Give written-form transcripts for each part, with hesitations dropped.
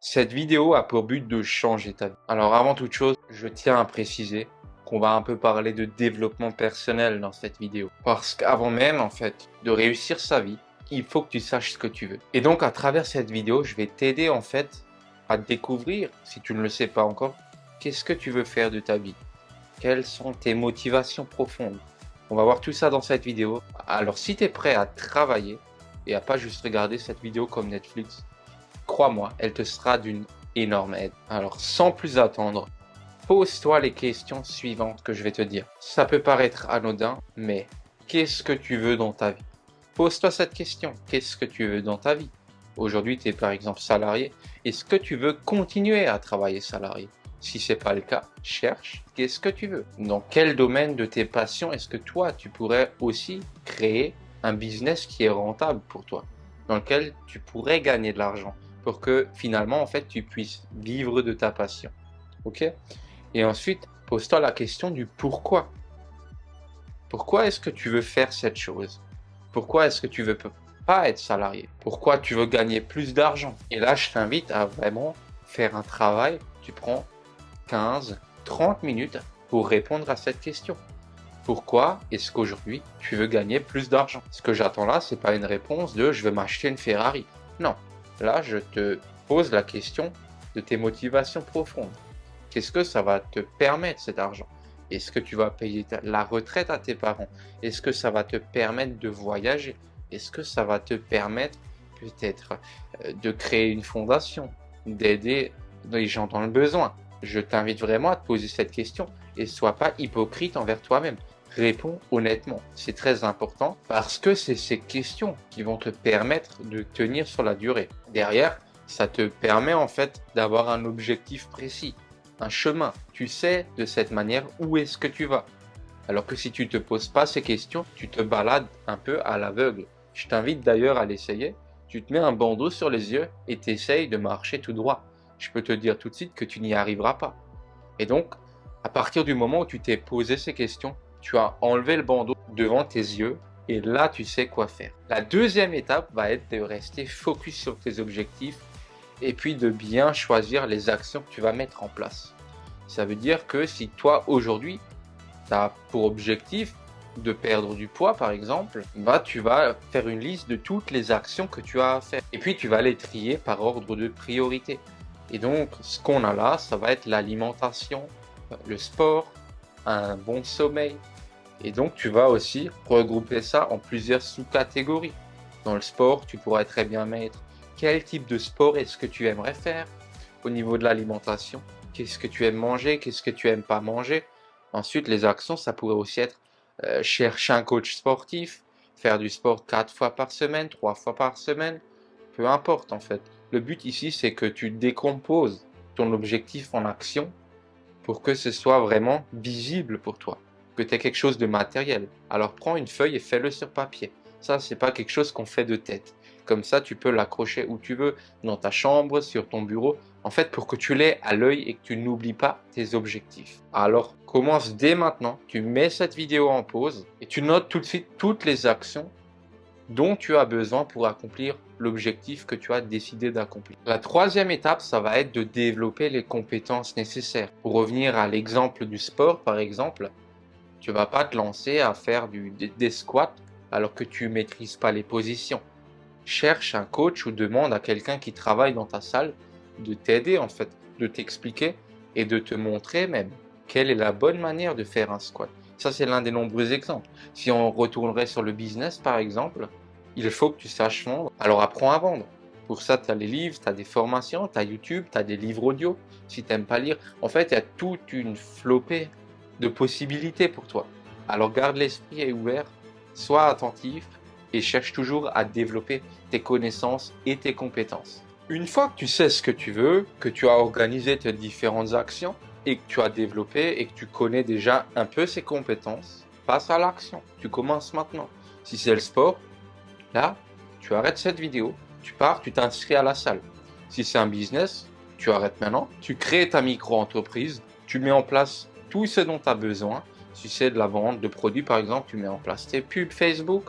Cette vidéo a pour but de changer ta vie. Alors avant toute chose, je tiens à préciser qu'on va un peu parler de développement personnel dans cette vidéo. Parce qu'avant même, en fait, de réussir sa vie, il faut que tu saches ce que tu veux. Et donc, à travers cette vidéo, je vais t'aider, en fait, à découvrir, si tu ne le sais pas encore, qu'est-ce que tu veux faire de ta vie. Quelles sont tes motivations profondes. On va voir tout ça dans cette vidéo. Alors, si tu es prêt à travailler et à pas juste regarder cette vidéo comme Netflix, crois-moi, elle te sera d'une énorme aide. Alors, sans plus attendre, pose-toi les questions suivantes que je vais te dire. Ça peut paraître anodin, mais qu'est-ce que tu veux dans ta vie? Pose-toi cette question. Qu'est-ce que tu veux dans ta vie? Aujourd'hui, tu es par exemple salarié. Est-ce que tu veux continuer à travailler salarié? Si ce n'est pas le cas, cherche qu'est-ce que tu veux. Dans quel domaine de tes passions est-ce que toi, tu pourrais aussi créer un business qui est rentable pour toi, dans lequel tu pourrais gagner de l'argent pour que finalement, en fait, tu puisses vivre de ta passion. Ok? Et ensuite, pose-toi la question du pourquoi. Pourquoi est-ce que tu veux faire cette chose? Pourquoi est-ce que tu veux pas être salarié? Pourquoi tu veux gagner plus d'argent? Et là, je t'invite à vraiment faire un travail. Tu prends 15, 30 minutes pour répondre à cette question. Pourquoi est-ce qu'aujourd'hui tu veux gagner plus d'argent? Ce que j'attends là, c'est pas une réponse de je veux m'acheter une Ferrari. Non, là je te pose la question de tes motivations profondes. Qu'est-ce que ça va te permettre cet argent? Est-ce que tu vas payer la retraite à tes parents? Est-ce que ça va te permettre de voyager? Est-ce que ça va te permettre peut-être de créer une fondation, d'aider les gens dans le besoin? Je t'invite vraiment à te poser cette question et sois pas hypocrite envers toi-même. Réponds honnêtement, c'est très important parce que c'est ces questions qui vont te permettre de tenir sur la durée. Derrière, ça te permet en fait d'avoir un objectif précis, un chemin. Tu sais de cette manière où est-ce que tu vas. Alors que si tu ne te poses pas ces questions, tu te balades un peu à l'aveugle. Je t'invite d'ailleurs à l'essayer. Tu te mets un bandeau sur les yeux et tu essayes de marcher tout droit. Je peux te dire tout de suite que tu n'y arriveras pas. Et donc, à partir du moment où tu t'es posé ces questions, tu as enlevé le bandeau devant tes yeux et là, tu sais quoi faire. La deuxième étape va être de rester focus sur tes objectifs et puis de bien choisir les actions que tu vas mettre en place. Ça veut dire que si toi, aujourd'hui, tu as pour objectif de perdre du poids, par exemple, bah, tu vas faire une liste de toutes les actions que tu as à faire. Et puis, tu vas les trier par ordre de priorité. Et donc, ce qu'on a là, ça va être l'alimentation, le sport, un bon sommeil. Et donc, tu vas aussi regrouper ça en plusieurs sous-catégories. Dans le sport, tu pourrais très bien mettre quel type de sport est-ce que tu aimerais faire. Au niveau de l'alimentation, qu'est-ce que tu aimes manger, qu'est-ce que tu aimes pas manger. Ensuite, les actions, ça pourrait aussi être chercher un coach sportif, faire du sport 4 fois par semaine, 3 fois par semaine, peu importe en fait. Le but ici, c'est que tu décomposes ton objectif en actions pour que ce soit vraiment visible pour toi, que tu aies quelque chose de matériel. Alors prends une feuille et fais-le sur papier. Ça, c'est pas quelque chose qu'on fait de tête. Comme ça, tu peux l'accrocher où tu veux, dans ta chambre, sur ton bureau, en fait, pour que tu l'aies à l'œil et que tu n'oublies pas tes objectifs. Alors, commence dès maintenant, tu mets cette vidéo en pause et tu notes tout de suite toutes les actions dont tu as besoin pour accomplir l'objectif que tu as décidé d'accomplir. La troisième étape, ça va être de développer les compétences nécessaires. Pour revenir à l'exemple du sport, par exemple, tu vas pas te lancer à faire des squats alors que tu maîtrises pas les positions. Cherche un coach ou demande à quelqu'un qui travaille dans ta salle de t'aider en fait, de t'expliquer et de te montrer même quelle est la bonne manière de faire un squat. Ça, c'est l'un des nombreux exemples. Si on retournerait sur le business, par exemple, il faut que tu saches vendre. Alors apprends à vendre. Pour ça, tu as les livres, tu as des formations, tu as YouTube, tu as des livres audio. Si tu n'aimes pas lire, en fait, il y a toute une flopée de possibilités pour toi. Alors garde l'esprit ouvert, sois attentif et cherche toujours à développer tes connaissances et tes compétences. Une fois que tu sais ce que tu veux, que tu as organisé tes différentes actions et que tu as développé et que tu connais déjà un peu ces compétences, passe à l'action. Tu commences maintenant. Si c'est le sport, là, tu arrêtes cette vidéo, tu pars, tu t'inscris à la salle. Si c'est un business, tu arrêtes maintenant, tu crées ta micro-entreprise, tu mets en place tout ce dont tu as besoin. Si c'est de la vente de produits, par exemple, tu mets en place tes pubs Facebook,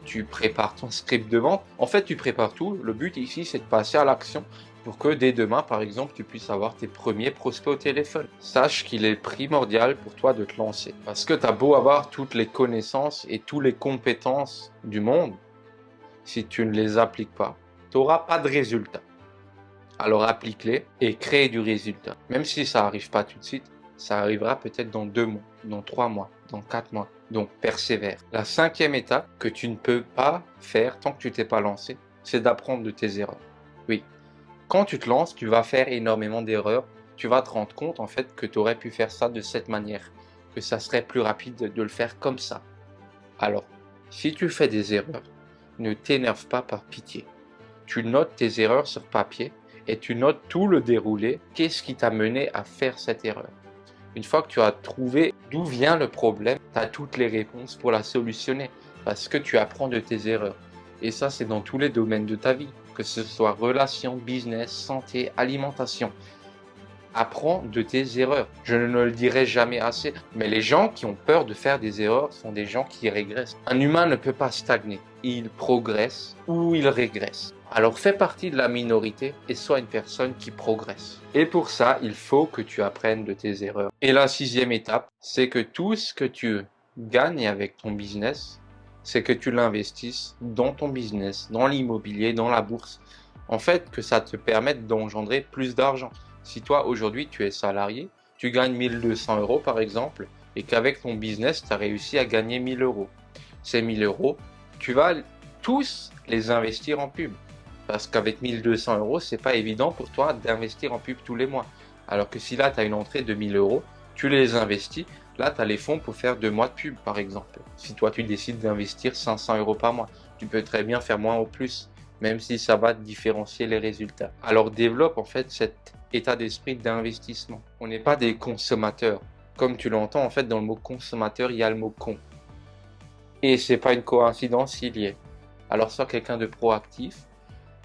tu prépares ton script de vente. En fait, tu prépares tout. Le but ici, c'est de passer à l'action pour que dès demain, par exemple, tu puisses avoir tes premiers prospects au téléphone. Sache qu'il est primordial pour toi de te lancer. Parce que tu as beau avoir toutes les connaissances et toutes les compétences du monde, si tu ne les appliques pas, tu n'auras pas de résultat. Alors applique-les et crée du résultat. Même si ça n'arrive pas tout de suite, ça arrivera peut-être dans 2 mois, dans 3 mois, dans 4 mois. Donc persévère. La 5e étape que tu ne peux pas faire tant que tu t'es pas lancé, c'est d'apprendre de tes erreurs. Oui, quand tu te lances, tu vas faire énormément d'erreurs. Tu vas te rendre compte en fait que tu aurais pu faire ça de cette manière, que ça serait plus rapide de le faire comme ça. Alors, si tu fais des erreurs, ne t'énerve pas par pitié. Tu notes tes erreurs sur papier et tu notes tout le déroulé. Qu'est-ce qui t'a mené à faire cette erreur? Une fois que tu as trouvé d'où vient le problème, tu as toutes les réponses pour la solutionner parce que tu apprends de tes erreurs. Et ça, c'est dans tous les domaines de ta vie, que ce soit relations, business, santé, alimentation. Apprends de tes erreurs. Je ne le dirai jamais assez, mais les gens qui ont peur de faire des erreurs sont des gens qui régressent. Un humain ne peut pas stagner. Il progresse ou il régresse. Alors fais partie de la minorité et sois une personne qui progresse. Et pour ça, il faut que tu apprennes de tes erreurs. Et la 6e étape, c'est que tout ce que tu gagnes avec ton business, c'est que tu l'investisses dans ton business, dans l'immobilier, dans la bourse. En fait, que ça te permette d'engendrer plus d'argent. Si toi, aujourd'hui, tu es salarié, tu gagnes 1200 € par exemple, et qu'avec ton business, tu as réussi à gagner 1000 €. Ces 1000 €, tu vas tous les investir en pub. Parce qu'avec 1200 €, c'est pas évident pour toi d'investir en pub tous les mois. Alors que si là, tu as une entrée de 1000 €, tu les investis. Là, tu as les fonds pour faire 2 mois de pub, par exemple. Si toi, tu décides d'investir 500 € par mois, tu peux très bien faire moins ou plus, même si ça va différencier les résultats. Alors, développe en fait cet état d'esprit d'investissement. On n'est pas des consommateurs. Comme tu l'entends, en fait, dans le mot consommateur, il y a le mot con. Et c'est pas une coïncidence s'il y est. Alors, sois quelqu'un de proactif.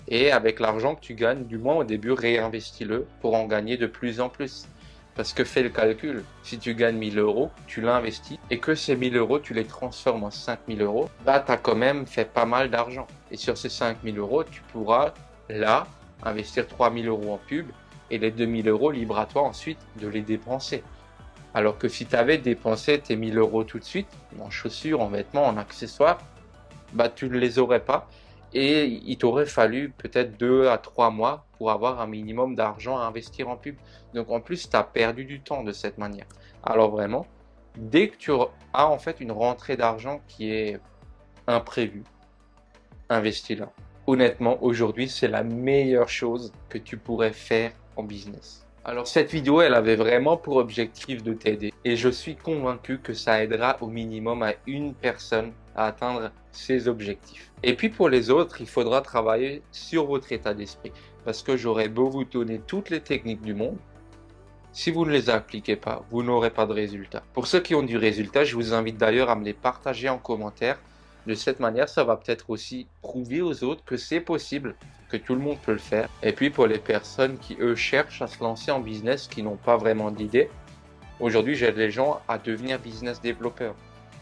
Et avec l'argent que tu gagnes, du moins au début, réinvestis-le pour en gagner de plus en plus. Parce que fais le calcul, si tu gagnes 1000 €, tu l'investis et que ces 1000 €, tu les transformes en 5000 €, bah tu as quand même fait pas mal d'argent. Et sur ces 5000 €, tu pourras là investir 3000 € en pub et les 2000 € libre à toi ensuite de les dépenser. Alors que si tu avais dépensé tes 1000 € tout de suite, en chaussures, en vêtements, en accessoires, bah tu ne les aurais pas. Et il t'aurait fallu peut-être 2 à 3 mois pour avoir un minimum d'argent à investir en pub. Donc en plus, tu as perdu du temps de cette manière. Alors vraiment, dès que tu as en fait une rentrée d'argent qui est imprévue, investis-la. Honnêtement, aujourd'hui, c'est la meilleure chose que tu pourrais faire en business. Alors cette vidéo, elle avait vraiment pour objectif de t'aider et je suis convaincu que ça aidera au minimum à une personne à atteindre ses objectifs. Et puis pour les autres, il faudra travailler sur votre état d'esprit parce que j'aurais beau vous donner toutes les techniques du monde, si vous ne les appliquez pas, vous n'aurez pas de résultat. Pour ceux qui ont du résultat, je vous invite d'ailleurs à me les partager en commentaire. De cette manière, ça va peut-être aussi prouver aux autres que c'est possible, que tout le monde peut le faire. Et puis pour les personnes qui, eux, cherchent à se lancer en business, qui n'ont pas vraiment d'idée, aujourd'hui, j'aide les gens à devenir business développeurs.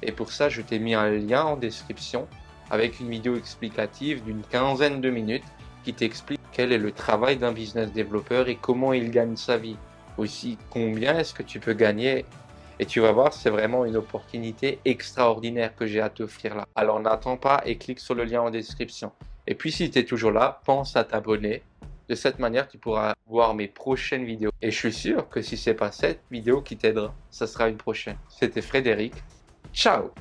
Et pour ça, je t'ai mis un lien en description avec une vidéo explicative d'une 15aine de minutes qui t'explique quel est le travail d'un business développeur et comment il gagne sa vie. Aussi, combien est-ce que tu peux gagner. Et tu vas voir, c'est vraiment une opportunité extraordinaire que j'ai à t'offrir là. Alors n'attends pas et clique sur le lien en description. Et puis si tu es toujours là, pense à t'abonner. De cette manière, tu pourras voir mes prochaines vidéos. Et je suis sûr que si ce n'est pas cette vidéo qui t'aidera, ça sera une prochaine. C'était Frédéric. Ciao!